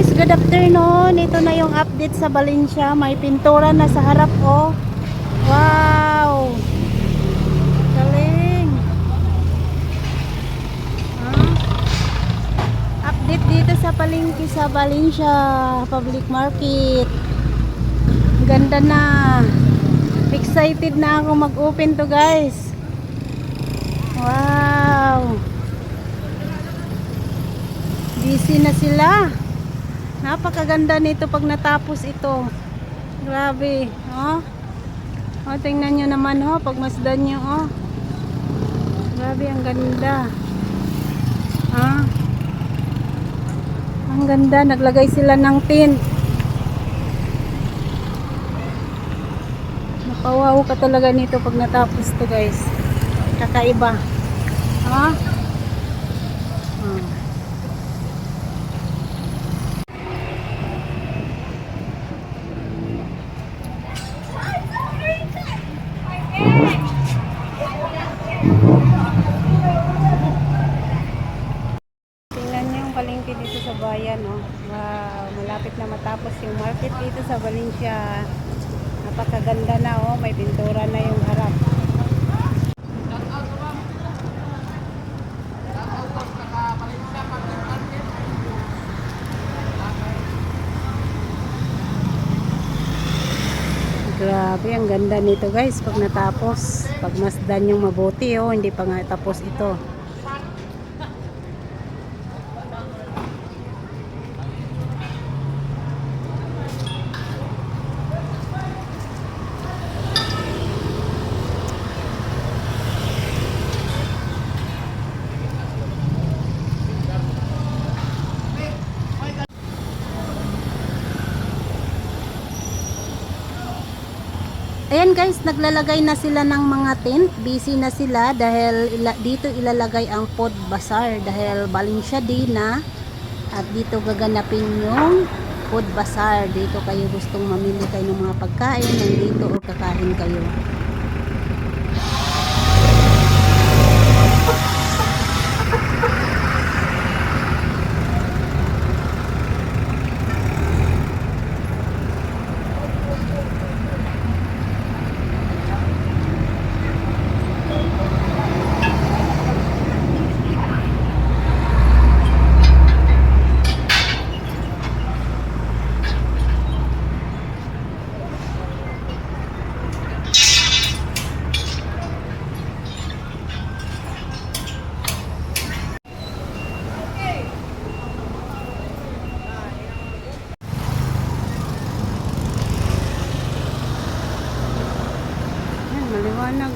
guys, good afternoon. Ito na yung update sa Valencia. May pintura na sa harap oh. Wow! Galing! Update dito sa palengke sa Valencia Public Market. Ganda na. Excited na ako mag-open to guys. Wow! Busy na sila. Napakaganda nito pag natapos ito. Grabe, oh. Oh, tingnan nyo naman, oh, pag masdan nyo, oh. Grabe, ang ganda. Ah. Ang ganda, naglagay sila ng tint. Napawaw ka talaga nito pag natapos to, guys. Kakaiba. Ah. Tingnan niyo yung palengke dito sa bayan, oh. Wow, malapit na matapos yung market dito sa Valencia. Napakaganda na, oh. May pintura na yung harap. Grabe, ang ganda nito guys pag natapos. Pag masdan yung mabuti, oh. Hindi pa nga tapos ito. Ayan guys, naglalagay na sila ng mga tent. Busy na sila dahil dito ilalagay ang food bazaar dahil Valencia Day na. At dito gaganapin yung food bazaar. Dito kayo gustong mamili kayo ng mga pagkain, nandito o kakain kayo. Maliwanag